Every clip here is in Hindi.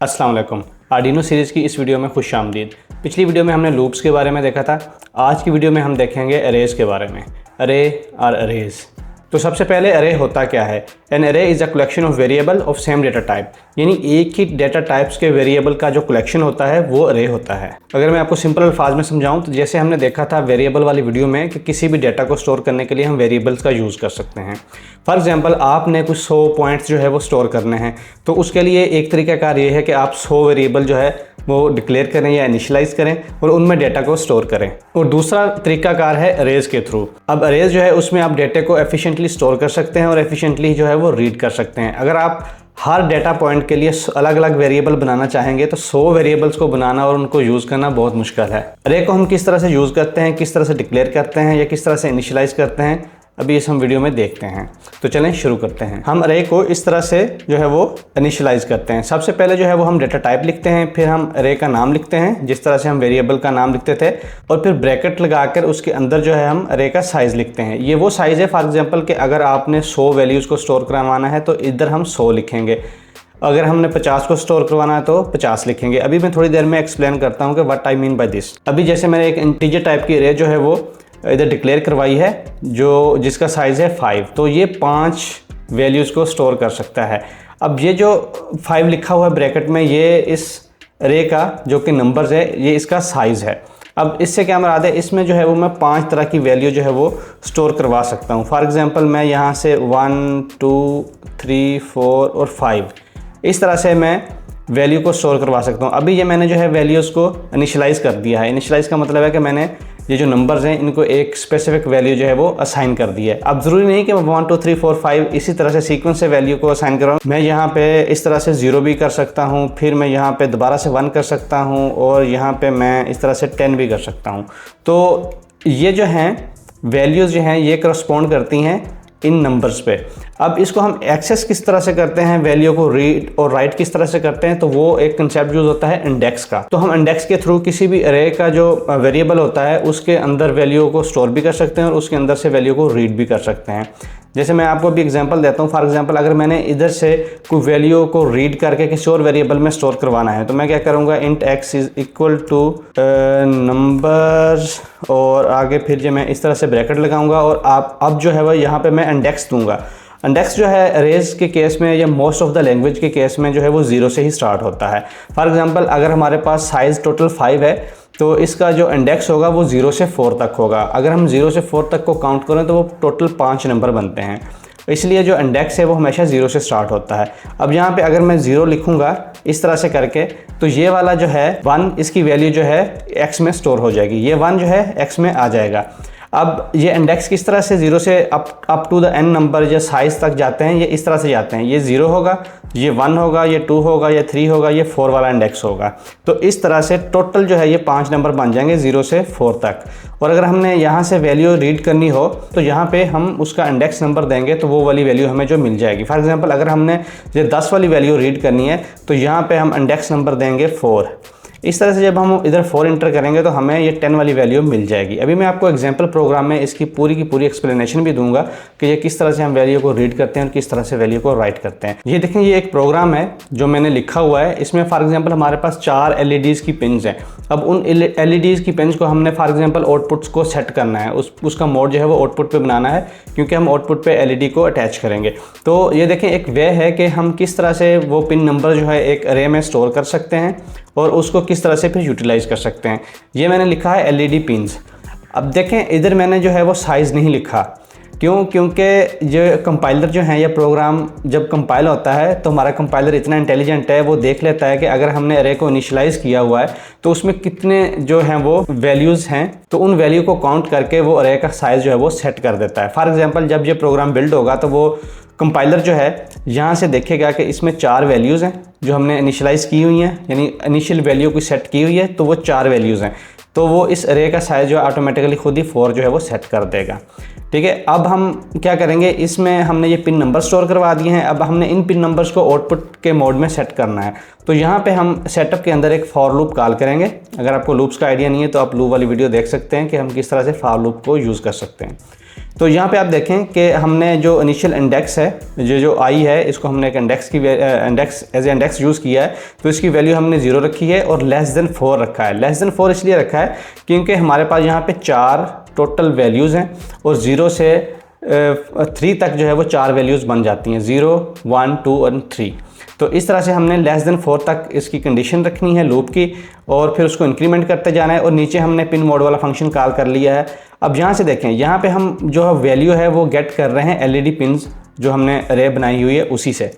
अस्सलाम वालेकुम। आर्डिनो सीरीज़ की इस वीडियो में खुश आमदीद। पिछली वीडियो में हमने लूप्स के बारे में देखा था। आज की वीडियो में हम देखेंगे अरेज के बारे में। अरे और अरेज। तो सबसे पहले अरे होता क्या है? एन अरे is a collection of variable of same data type, यानी एक ही डेटा टाइप्स के वेरिएबल का जो कलेक्शन होता है वो अरे होता है। अगर मैं आपको सिंपल अल्फाज में समझाऊं तो जैसे हमने देखा था वेरिएबल वाली वीडियो में कि किसी भी डेटा को स्टोर करने के लिए हम वेरिएबल्स का यूज़ कर सकते हैं। फॉर एग्जांपल आपने कुछ 100 पॉइंट्स जो है वो स्टोर करने हैं, तो उसके लिए एक तरीकाकार ये है कि आप 100 वेरिएबल जो है वो डिक्लेयर करें या इनिशियलाइज करें और उनमें डेटा को स्टोर करें। और दूसरा तरीकाकार है अरेज के थ्रू। अब अरेज जो है उसमें आप डेटा को एफिशिएंटली स्टोर कर सकते हैं और एफिशिएंटली जो है वो रीड कर सकते हैं। अगर आप हर डेटा पॉइंट के लिए अलग अलग वेरिएबल बनाना चाहेंगे तो 100 वेरिएबल्स को बनाना और उनको यूज़ करना बहुत मुश्किल है। अरे को हम किस तरह से यूज़ करते हैं, किस तरह से डिक्लेयर करते हैं या किस तरह से इनिशियलाइज करते हैं, अभी इस हम वीडियो में देखते हैं। तो चलें शुरू करते हैं। हम अरे को इस तरह से जो है वो इनिशियलाइज करते हैं। सबसे पहले जो है वो हम डेटा टाइप लिखते हैं, फिर हम अरे का नाम लिखते हैं जिस तरह से हम वेरिएबल का नाम लिखते थे, और फिर ब्रैकेट लगाकर उसके अंदर जो है हम अरे का साइज़ लिखते हैं। ये वो साइज़ है फॉर एग्जांपल कि अगर आपने 100 वैल्यूज़ को स्टोर करवाना है तो इधर हम 100 लिखेंगे, अगर हमने 50 को स्टोर करवाना है तो 50 लिखेंगे। अभी मैं थोड़ी देर में एक्सप्लेन करता हूँ कि what I mean by this. अभी जैसे मैंने एक इंटीजर टाइप की अरे जो है वो इधर डिक्लेयर करवाई है जो जिसका साइज़ है 5, तो ये 5 वैल्यूज़ को स्टोर कर सकता है। अब ये जो 5 लिखा हुआ है ब्रैकेट में, ये इस अरे का जो कि नंबर्स है ये इसका साइज़ है। अब इससे क्या मुराद है, इसमें जो है वो मैं 5 तरह की वैल्यू जो है वो स्टोर करवा सकता हूँ। फॉर एग्जांपल मैं यहाँ से 1, 2, 3, 4 और 5 इस तरह से मैं वैल्यू को स्टोर करवा सकता हूँ। अभी ये मैंने जो है वैल्यूज़ को इनिशियलाइज़ कर दिया है। इनिशियलाइज़ का मतलब है कि मैंने ये जो नंबर्स हैं इनको एक स्पेसिफिक वैल्यू जो है वो असाइन कर दी है। अब ज़रूरी नहीं कि मैं 1, 2, 3, 4, 5 इसी तरह से सीक्वेंस से वैल्यू को असाइन कराऊँ। मैं यहाँ पे इस तरह से 0 भी कर सकता हूँ, फिर मैं यहाँ पे दोबारा से 1 कर सकता हूँ और यहाँ पे मैं इस तरह से 10 भी कर सकता हूँ। तो ये जो हैं वैल्यूज़ जो हैं ये करस्पॉन्ड करती हैं इन नंबर्स पे। अब इसको हम एक्सेस किस तरह से करते हैं, वैल्यू को रीड और राइट किस तरह से करते हैं, तो वो एक कंसेप्ट यूज होता है इंडेक्स का। तो हम इंडेक्स के थ्रू किसी भी अरे का जो वेरिएबल होता है उसके अंदर वैल्यू को स्टोर भी कर सकते हैं और उसके अंदर से वैल्यू को रीड भी कर सकते हैं। जैसे मैं आपको अभी एग्जांपल देता हूँ। फॉर एग्जांपल अगर मैंने इधर से कोई वैल्यू को रीड करके किसी और वेरिएबल में स्टोर करवाना है तो मैं क्या करूँगा, int x is equal two numbers और आगे फिर जो मैं इस तरह से ब्रैकेट लगाऊंगा और आप अब जो है वह यहाँ पे मैं इंडेक्स दूंगा। इंडेक्स जो है अरेज के केस में या मोस्ट ऑफ द लैंग्वेज के केस में जो है वो 0 से ही स्टार्ट होता है। फॉर एग्जांपल अगर हमारे पास साइज़ टोटल 5 है तो इसका जो इंडेक्स होगा वो 0 से 4 तक होगा। अगर हम 0 से 4 तक को काउंट करें तो वो टोटल 5 नंबर बनते हैं, इसलिए जो इंडेक्स है वो हमेशा 0 से स्टार्ट होता है। अब यहाँ पे अगर मैं 0 लिखूँगा इस तरह से करके तो ये वाला जो है 1 इसकी वैल्यू जो है x में स्टोर हो जाएगी, ये 1 जो है x में आ जाएगा। अब ये इंडेक्स किस तरह से 0 से up to the n number या साइज़ तक जाते हैं, ये इस तरह से जाते हैं। ये 0 होगा, ये 1 होगा, ये 2 होगा, ये 3 होगा, ये 4 वाला इंडेक्स होगा। तो इस तरह से टोटल जो है ये 5 नंबर बन जाएंगे 0 से 4 तक। और अगर हमने यहाँ से वैल्यू रीड करनी हो तो यहाँ पे हम उसका इंडेक्स नंबर देंगे तो वो वाली वैल्यू हमें जो मिल जाएगी। फॉर एग्जांपल अगर हमने ये 10 वाली वैल्यू रीड करनी है तो यहाँ पे हम इंडेक्स नंबर देंगे 4। इस तरह से जब हम इधर 4 इंटर करेंगे तो हमें ये 10 वाली वैल्यू मिल जाएगी। अभी मैं आपको एग्जांपल प्रोग्राम में इसकी पूरी की पूरी एक्सप्लेनेशन भी दूंगा कि ये किस तरह से हम वैल्यू को रीड करते हैं और किस तरह से वैल्यू को राइट करते हैं। ये देखें, ये एक प्रोग्राम है जो मैंने लिखा हुआ है। इसमें फॉर एग्जांपल हमारे पास 4 LEDs की पिन्स हैं। अब उन LEDs की पिन्स को हमने फॉर एग्जांपल आउटपुट्स को सेट करना है, उसका मोड जो है वो आउटपुट पे बनाना है क्योंकि हम आउटपुट पे LED को अटैच करेंगे। तो ये देखें, एक वे है कि हम किस तरह से वो पिन नंबर जो है एक अरे में स्टोर कर सकते हैं और उसको किस तरह से फिर यूटिलाइज कर सकते हैं। ये मैंने लिखा है LED पिन्स। अब देखें इधर मैंने जो है वो साइज़ नहीं लिखा, क्यों? क्योंकि ये कंपाइलर जो है, ये प्रोग्राम जब कंपाइल होता है तो हमारा कंपाइलर इतना इंटेलिजेंट है, वो देख लेता है कि अगर हमने अरे को इनिशियलाइज़ किया हुआ है तो उसमें कितने जो हैं वो वैल्यूज़ हैं, तो उन वैल्यू को काउंट करके वो अरे का साइज़ जो है वो सेट कर देता है। फॉर एग्जांपल जब ये प्रोग्राम बिल्ड होगा तो वो कंपाइलर जो है यहाँ से देखेगा कि इसमें 4 वैल्यूज़ हैं जो हमने इनिशियलाइज़ की हुई हैं, यानी इनिशियल वैल्यू को सेट की हुई है, तो वो 4 वैल्यूज़ हैं। तो वो इस अरे का साइज़ जो है ऑटोमेटिकली खुद ही 4 जो है वो सेट कर देगा। ठीक है, अब हम क्या करेंगे, इसमें हमने ये पिन नंबर स्टोर करवा दिए हैं। अब हमने इन पिन नंबर्स को आउटपुट के मोड में सेट करना है। तो यहाँ पे हम सेटअप के अंदर एक फॉर लूप कॉल करेंगे। अगर आपको लूप्स का आइडिया नहीं है तो आप लूप वाली वीडियो देख सकते हैं कि हम किस तरह से फॉर लूप को यूज़ कर सकते हैं। तो यहाँ पे आप देखें कि हमने जो इनिशियल इंडेक्स है, जो आई है, इसको हमने एक index as a index use किया है, तो इसकी वैल्यू हमने 0 रखी है और लेस देन 4 रखा है। लेस देन 4 इसलिए रखा है क्योंकि हमारे पास यहाँ पे 4 टोटल वैल्यूज़ हैं और 0 से 3 तक जो है वो 4 वैल्यूज़ बन जाती हैं, 0, 1, 2 और 3। तो इस तरह से हमने लेस देन 4 तक इसकी कंडीशन रखनी है लूप की, और फिर उसको इंक्रीमेंट करते जाना है। और नीचे हमने पिन मोड वाला फंक्शन कॉल कर लिया है। अब यहाँ से देखें, यहाँ पे हम जो वैल्यू है वो गेट कर रहे हैं एलईडी पिन्स जो हमने अरे बनाई हुई है उसी से।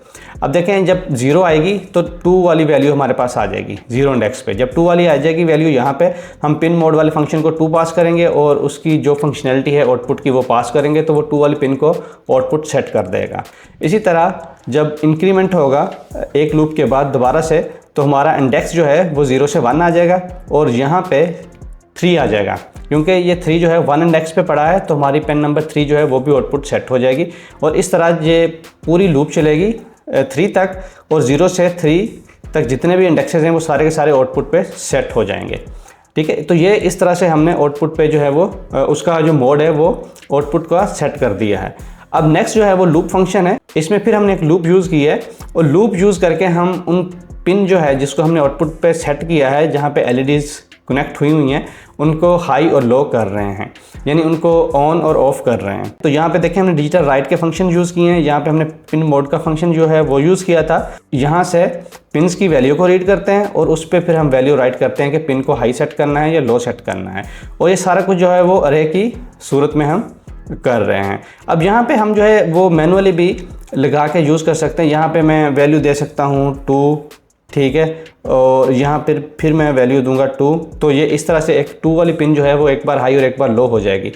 अब देखें, जब 0 आएगी तो 2 वाली वैल्यू हमारे पास आ जाएगी 0 इंडेक्स पे। जब 2 वाली आ जाएगी वैल्यू, यहाँ पे हम पिन मोड वाले फंक्शन को 2 पास करेंगे और उसकी जो फंक्शनैलिटी है आउटपुट की वो पास करेंगे, तो वो 2 वाली पिन को आउटपुट सेट कर देगा। इसी तरह जब इंक्रीमेंट होगा एक लूप के बाद दोबारा से, तो हमारा इंडेक्स जो है वो 0 से 1 आ जाएगा और यहाँ पे 3 आ जाएगा, क्योंकि ये 3 जो है 1 इंडेक्स पे पड़ा है, तो हमारी पेन नंबर 3 जो है वो भी आउटपुट सेट हो जाएगी। और इस तरह ये पूरी लूप चलेगी 3 तक, और 0 से 3 तक जितने भी इंडेक्सेस हैं वो सारे के सारे आउटपुट पे सेट हो जाएंगे। ठीक है, तो ये इस तरह से हमने आउटपुट पे जो है वो उसका जो मोड है वो आउटपुट का सेट कर दिया है। अब नेक्स्ट जो है वो लूप फंक्शन है। इसमें फिर हमने एक लूप यूज़ की है और लूप यूज़ करके हम उन पिन जो है जिसको हमने आउटपुट पे सेट किया है, जहाँ पे एलईडीज़ कनेक्ट हुई हुई हैं, उनको हाई और लो कर रहे हैं, यानी उनको ऑन और ऑफ कर रहे हैं। तो यहाँ पे देखें, हमने डिजिटल राइट के फंक्शन यूज़ किए हैं। यहाँ पे हमने पिन मोड का फंक्शन जो है वो यूज़ किया था। यहाँ से पिन्स की वैल्यू को रीड करते हैं और उस पर फिर हम वैल्यू राइट करते हैं कि पिन को हाई सेट करना है या लो सेट करना है, और ये सारा कुछ जो है वो अरे की सूरत में हम कर रहे हैं। अब यहाँ पे हम जो है वो मैनुअली भी लगा के यूज़ कर सकते हैं। यहाँ पे मैं वैल्यू दे सकता हूँ 2, ठीक है, और यहाँ पर फिर मैं वैल्यू दूंगा 2, तो ये इस तरह से एक 2 वाली पिन जो है वो एक बार हाई और एक बार लो हो जाएगी।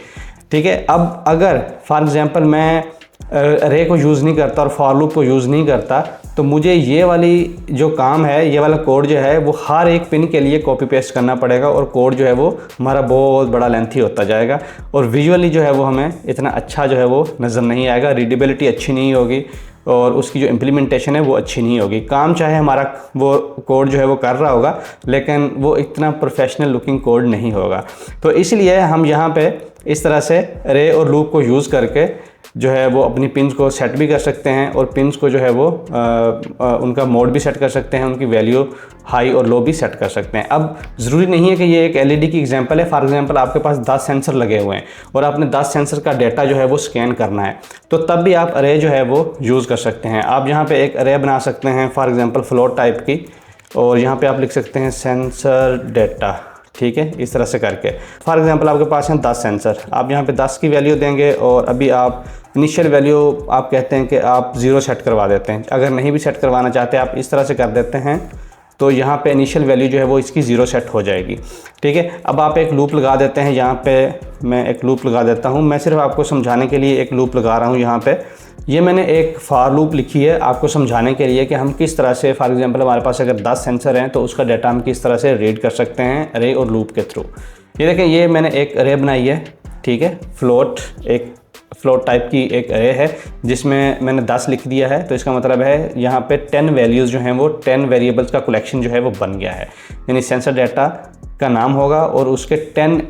ठीक है, अब अगर फॉर एग्जांपल मैं अरे को यूज़ नहीं करता और फॉर लूप को यूज़ नहीं करता, तो मुझे ये वाली जो काम है, ये वाला कोड जो है वो हर एक पिन के लिए कॉपी पेस्ट करना पड़ेगा, और कोड जो है वो हमारा बहुत बड़ा लेंथी होता जाएगा और विजुअली जो है वो हमें इतना अच्छा जो है वो नज़र नहीं आएगा, रीडेबिलिटी अच्छी नहीं होगी और उसकी जो इम्प्लीमेंटेशन है वो अच्छी नहीं होगी। काम चाहे हमारा वो कोड जो है वो कर रहा होगा, लेकिन वो इतना प्रोफेशनल लुकिंग कोड नहीं होगा। तो इसलिए हम यहाँ पे इस तरह से अरे और लूप को यूज़ करके जो है वो अपनी पिन्स को सेट भी कर सकते हैं और पिन्स को जो है वो उनका मोड भी सेट कर सकते हैं, उनकी वैल्यू हाई और लो भी सेट कर सकते हैं। अब ज़रूरी नहीं है कि ये एक एलईडी की एग्जांपल है। फॉर एग्जांपल आपके पास 10 सेंसर लगे हुए हैं और आपने 10 सेंसर का डाटा जो है वो स्कैन करना है, तो तब भी आप अरे जो है वो यूज़ कर सकते हैं। आप यहाँ पर एक अरे बना सकते हैं, फॉर एग्ज़ाम्पल फ्लोट टाइप की, और यहाँ पर आप लिख सकते हैं सेंसर डाटा। ठीक है, इस तरह से करके फॉर एग्जांपल आपके पास हैं 10 सेंसर, आप यहाँ पे 10 की वैल्यू देंगे और अभी आप इनिशियल वैल्यू आप कहते हैं कि आप 0 सेट करवा देते हैं। अगर नहीं भी सेट करवाना चाहते आप इस तरह से कर देते हैं, तो यहाँ पे इनिशियल वैल्यू जो है वो इसकी 0 सेट हो जाएगी। ठीक है, अब आप एक लूप लगा देते हैं। यहाँ पे मैं एक लूप लगा देता हूँ, मैं सिर्फ आपको समझाने के लिए एक लूप लगा रहा हूँ। यहाँ पे ये मैंने एक फॉर लूप लिखी है आपको समझाने के लिए कि हम किस तरह से, फॉर एग्जांपल हमारे पास अगर 10 सेंसर हैं तो उसका डाटा हम किस तरह से रीड कर सकते हैं अरे और लूप के थ्रू। ये देखें, ये मैंने एक अरे बनाई है। ठीक है, एक फ्लोट टाइप की एक अरे है जिसमें मैंने 10 लिख दिया है, तो इसका मतलब है यहाँ पे 10 वैल्यूज़ जो हैं वो 10 वेरिएबल्स का कलेक्शन जो है वो बन गया है। यानी सेंसर डाटा का नाम होगा और उसके 10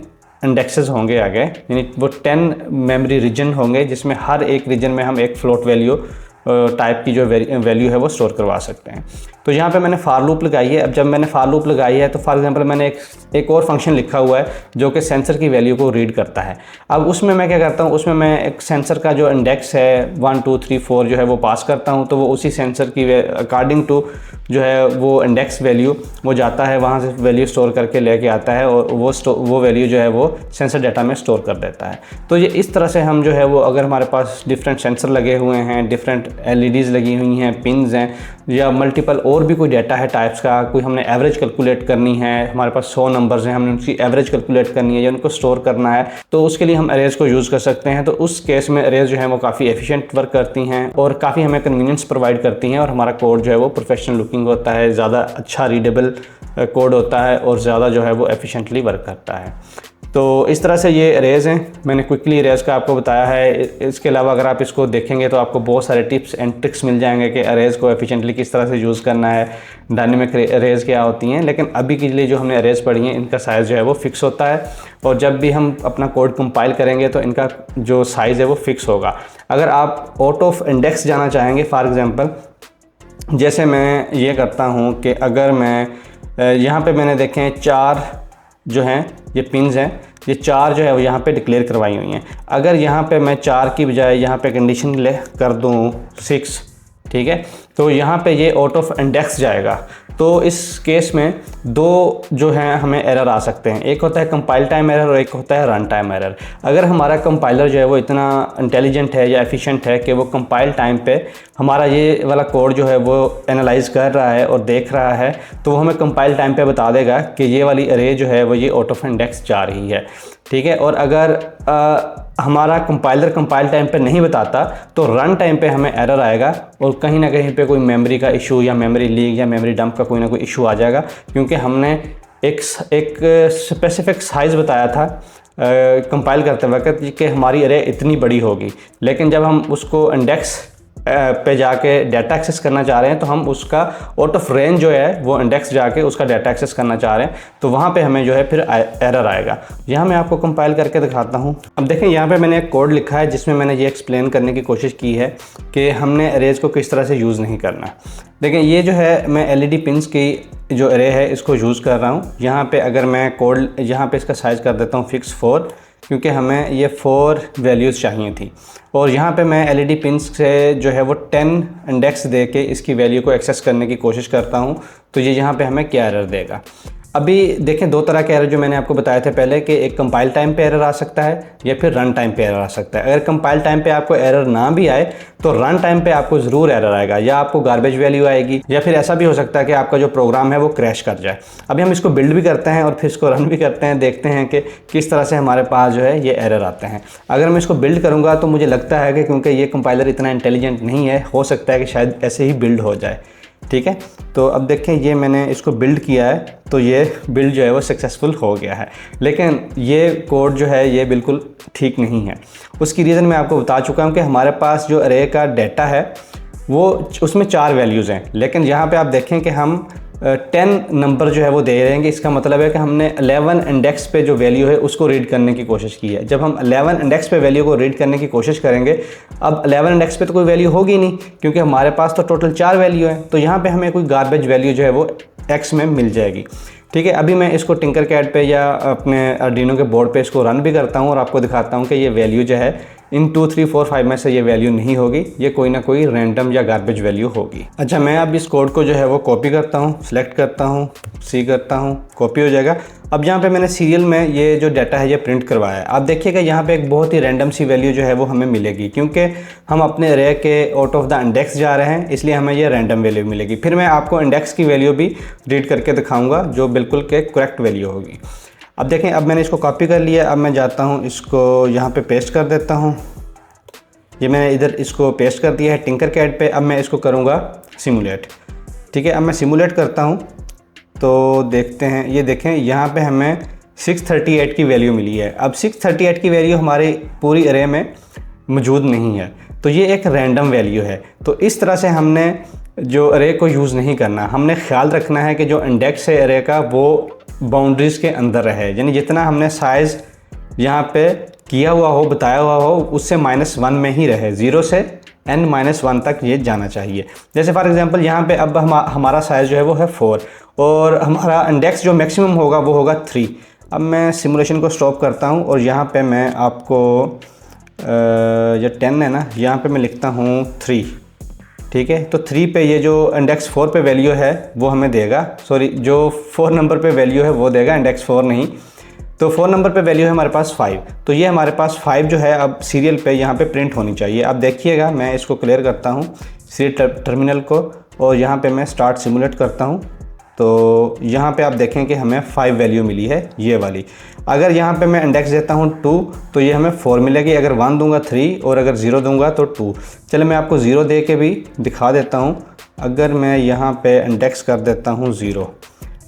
इंडेक्सेस होंगे आगे, यानी वो 10 मेमोरी रीजन होंगे जिसमें हर एक रीजन में हम एक फ्लोट वैल्यू टाइप की जो वैल्यू है वो स्टोर करवा सकते हैं। तो यहाँ पे मैंने फॉर लूप लगाई है। अब जब मैंने फॉर लूप लगाई है तो फॉर एग्जांपल मैंने एक और फंक्शन लिखा हुआ है जो कि सेंसर की वैल्यू को रीड करता है। अब उसमें मैं क्या करता हूँ, उसमें मैं एक सेंसर का जो इंडेक्स है 1 2 3 4 जो है वो पास करता हूँ, तो वो उसी सेंसर की अकॉर्डिंग टू जो है वो इंडेक्स वैल्यू वो जाता है, वहाँ से वैल्यू स्टोर करके लेके आता है और वो वैल्यू जो है वो सेंसर डाटा में स्टोर कर देता है। तो ये इस तरह से हम जो है वो, अगर हमारे पास डिफरेंट सेंसर लगे हुए हैं, डिफरेंट एलईडीज़ लगी हुई हैं, पिन्स हैं, या मल्टीपल और भी कोई डाटा है टाइप्स का, कोई हमने एवरेज कैलकुलेट करनी है, हमारे पास 100 नंबर्स हैं, हमने उनकी एवरेज कैलकुलेट करनी है या उनको स्टोर करना है, तो उसके लिए हम अरेज को यूज़ कर सकते हैं। तो उस केस में अरेज जो है वो काफ़ी एफिशिएंट वर्क करती हैं और काफ़ी हमें कन्वीनियंस प्रोवाइड करती हैं और हमारा कोड जो है वो प्रोफेशनल लुकिंग होता है, ज़्यादा अच्छा रीडेबल कोड होता है और ज़्यादा जो है वो एफिशिएंटली वर्क करता है। तो इस तरह से ये अरेज हैं, मैंने क्विकली अरेज का आपको बताया है। इसके अलावा अगर आप इसको देखेंगे तो आपको बहुत सारे टिप्स एंड ट्रिक्स मिल जाएंगे कि अरेज को एफिशिएंटली किस तरह से यूज़ करना है, डायनेमिक अरेज क्या होती हैं। लेकिन अभी के लिए जो हमने अरेज पढ़ी हैं इनका साइज़ जो है वो फिक्स होता है, और जब भी हम अपना कोड कंपाइल करेंगे तो इनका जो साइज़ है वो फिक्स होगा। अगर आप आउट ऑफ इंडेक्स जाना चाहेंगे, फॉर एग्ज़ाम्पल जैसे मैं ये करता हूँ कि अगर मैं यहाँ पे मैंने देखें 4 जो हैं ये पिन्स हैं, ये 4 जो है वो यहाँ पे डिक्लेयर करवाई हुई हैं। अगर यहाँ पे मैं 4 की बजाय यहाँ पे कंडीशन ले कर दूँ 6, ठीक है, तो यहाँ पे ये आउट ऑफ इंडेक्स जाएगा। तो इस केस में 2 जो हैं हमें एरर आ सकते हैं, एक होता है कंपाइल टाइम एरर और एक होता है रन टाइम एरर। अगर हमारा कंपाइलर जो है वो इतना इंटेलिजेंट है या एफिशिएंट है कि वो कंपाइल टाइम पे हमारा ये वाला कोड जो है वो एनालाइज कर रहा है और देख रहा है, तो वो हमें कंपाइल टाइम पे बता देगा कि ये वाली अरे जो है वो ये आउट ऑफ इंडेक्स जा रही है, ठीक है। और अगर हमारा कंपाइलर कंपाइल टाइम पे नहीं बताता तो रन टाइम पे हमें एरर आएगा, और कहीं ना कहीं पे कोई मेमोरी का इशू या मेमोरी लीक या मेमोरी डंप का कोई ना कोई इशू आ जाएगा, क्योंकि हमने एक स्पेसिफिक साइज़ बताया था कंपाइल करते वक्त कि हमारी अरे इतनी बड़ी होगी। लेकिन जब हम उसको इंडेक्स पे जाके डाटा एक्सेस करना चाह रहे हैं तो हम उसका आउट ऑफ रेंज जो है वो इंडेक्स जाके उसका डाटा एक्सेस करना चाह रहे हैं, तो वहाँ पे हमें जो है फिर एरर आएगा। यहाँ मैं आपको कंपाइल करके दिखाता हूँ। अब देखें यहाँ पे मैंने एक कोड लिखा है जिसमें मैंने ये एक्सप्लेन करने की कोशिश की है कि हमने अरेज को किस तरह से यूज़ नहीं करना। देखें ये जो है मैं LED पिन्स की जो अरे है इसको यूज़ कर रहा हूँ। यहाँ पर अगर मैं कोड यहाँ पर इसका साइज़ कर देता हूँ फिक्स 4, क्योंकि हमें ये 4 वैल्यूज़ चाहिए थी, और यहाँ पे मैं LED पिन्स से जो है वो 10 इंडेक्स दे के इसकी वैल्यू को एक्सेस करने की कोशिश करता हूँ, तो ये यहाँ पे हमें क्या एरर देगा। अभी देखें 2 तरह के एरर जो मैंने आपको बताए थे पहले, कि एक कंपाइल टाइम पे एरर आ सकता है या फिर रन टाइम पे एरर आ सकता है। अगर कंपाइल टाइम पे आपको एरर ना भी आए तो रन टाइम पे आपको ज़रूर एरर आएगा, या आपको गार्बेज वैल्यू आएगी, या फिर ऐसा भी हो सकता है कि आपका जो प्रोग्राम है वो क्रैश कर जाए। अभी हम इसको बिल्ड भी करते हैं और फिर इसको रन भी करते हैं, देखते हैं कि किस तरह से हमारे पास जो है ये एरर आते हैं। अगर मैं इसको बिल्ड करूँगा तो मुझे लगता है कि क्योंकि ये कंपाइलर इतना इंटेलिजेंट नहीं है, हो सकता है कि शायद ऐसे ही बिल्ड हो जाए, ठीक है। तो अब देखें ये मैंने इसको बिल्ड किया है, तो ये बिल्ड जो है वो सक्सेसफुल हो गया है, लेकिन ये कोड जो है ये बिल्कुल ठीक नहीं है। उसकी रीज़न मैं आपको बता चुका हूँ कि हमारे पास जो अरे का डाटा है वो उसमें 4 वैल्यूज़ हैं, लेकिन यहाँ पे आप देखें कि हम 10 नंबर जो है वो दे रहे हैं। इसका मतलब है कि हमने 11 इंडेक्स पे जो वैल्यू है उसको रीड करने की कोशिश की है। जब हम 11 इंडेक्स पे वैल्यू को रीड करने की कोशिश करेंगे, अब 11 इंडेक्स पे तो कोई वैल्यू होगी नहीं, क्योंकि हमारे पास तो टोटल 4 वैल्यू है, तो यहाँ पे हमें कोई गार्बेज वैल्यू जो है वो एक्स में मिल जाएगी, ठीक है। अभी मैं इसको टिंकरकैड पे या अपने आर्डिनो के बोर्ड पे इसको रन भी करता हूँ और आपको दिखाता हूँ कि ये वैल्यू जो है इन 2, 3, 4, 5 में से ये वैल्यू नहीं होगी, ये कोई ना कोई रैंडम या गार्बेज वैल्यू होगी। अच्छा, मैं अब इस कोड को जो है वो कॉपी करता हूँ, सिलेक्ट करता हूँ, सी करता हूँ, कॉपी हो जाएगा। अब यहाँ पे मैंने सीरियल में ये जो डाटा है ये प्रिंट करवाया है। आप देखिएगा यहाँ पे एक बहुत ही रैंडम सी वैल्यू जो है वो हमें मिलेगी, क्योंकि हम अपने अरे के आउट ऑफ द इंडेक्स जा रहे हैं, इसलिए हमें ये रैंडम वैल्यू मिलेगी। फिर मैं आपको इंडेक्स की वैल्यू भी रीड करके दिखाऊँगा जो बिल्कुल के करेक्ट वैल्यू होगी। अब देखें, अब मैंने इसको कॉपी कर लिया। अब मैं जाता हूँ इसको यहाँ पे पेस्ट कर देता हूँ। ये मैंने इधर इसको पेस्ट कर दिया है टिंकरकैड पे। अब मैं इसको करूँगा सिमुलेट, ठीक है। अब मैं सिमुलेट करता हूँ तो देखते हैं, ये देखें यहाँ पे हमें 638 की वैल्यू मिली है। अब 638 की वैल्यू हमारी पूरी अरे में मौजूद नहीं है, तो ये एक रैंडम वैल्यू है। तो इस तरह से हमने जो अरे को यूज़ नहीं करना, हमने ख्याल रखना है कि जो इंडेक्स है अरे का वो बाउंड्रीज़ के अंदर रहे, यानी जितना हमने साइज़ यहाँ पे किया हुआ हो, बताया हुआ हो, उससे -1 में ही रहे। 0 से n-1 तक ये जाना चाहिए। जैसे फॉर एग्जांपल यहाँ पे अब हमारा साइज़ जो है वो है 4 और हमारा इंडेक्स जो मैक्सिमम होगा वो होगा 3। अब मैं सिमुलेशन को स्टॉप करता हूँ और यहाँ पे मैं आपको जो 10 है ना, यहाँ पे मैं लिखता हूँ 3, ठीक है। तो 3 पे ये जो इंडेक्स 4 पे वैल्यू है वो हमें देगा, सॉरी जो 4 नंबर पे वैल्यू है वो देगा, इंडेक्स 4 नहीं। तो 4 नंबर पे वैल्यू है हमारे पास 5, तो ये हमारे पास 5 जो है अब सीरियल पे यहाँ पे प्रिंट होनी चाहिए। अब देखिएगा, मैं इसको क्लियर करता हूँ सीरियल टर्मिनल को और यहाँ पे मैं स्टार्ट सिमुलेट करता हूँ। तो यहाँ पे आप देखें कि हमें 5 वैल्यू मिली है ये वाली। अगर यहाँ पे मैं इंडेक्स देता हूँ 2 तो ये हमें 4 मिलेगी, अगर 1 दूंगा 3 और अगर 0 दूंगा तो 2। चलो मैं आपको 0 दे के भी दिखा देता हूँ। अगर मैं यहाँ पे इंडेक्स कर देता हूँ 0,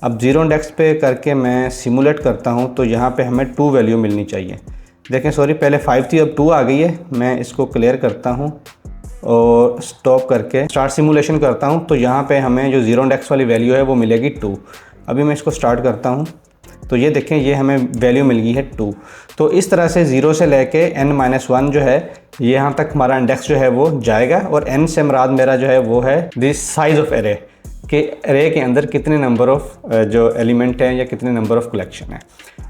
अब ज़ीरो इंडेक्स पे करके मैं सिमुलेट करता हूँ तो यहाँ पे हमें 2 वैल्यू मिलनी चाहिए। देखें सॉरी, पहले 5 थी, अब 2 आ गई है। मैं इसको क्लियर करता हूँ और स्टॉप करके स्टार्ट सिमुलेशन करता हूँ तो यहाँ पे हमें जो ज़ीरो इंडेक्स वाली वैल्यू है वो मिलेगी 2। अभी मैं इसको स्टार्ट करता हूँ तो ये देखें, ये हमें वैल्यू मिल गई है 2। तो इस तरह से 0 से लेके n-1 जो है ये यहाँ तक हमारा इंडेक्स जो है वो जाएगा। और n से मुराद मेरा जो है वो है दिस साइज़ ऑफ एरे, कि एरे के अंदर कितने नंबर ऑफ़ जो एलिमेंट हैं या कितने नंबर ऑफ़ कलेक्शन है।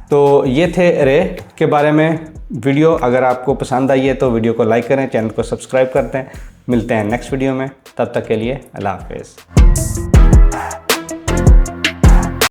तो ये थे एरे के बारे में वीडियो। अगर आपको पसंद आई है तो वीडियो को लाइक करें, चैनल को सब्सक्राइब करते हैं। मिलते हैं नेक्स्ट वीडियो में, तब तक के लिए अल्लाह हाफ़िज़।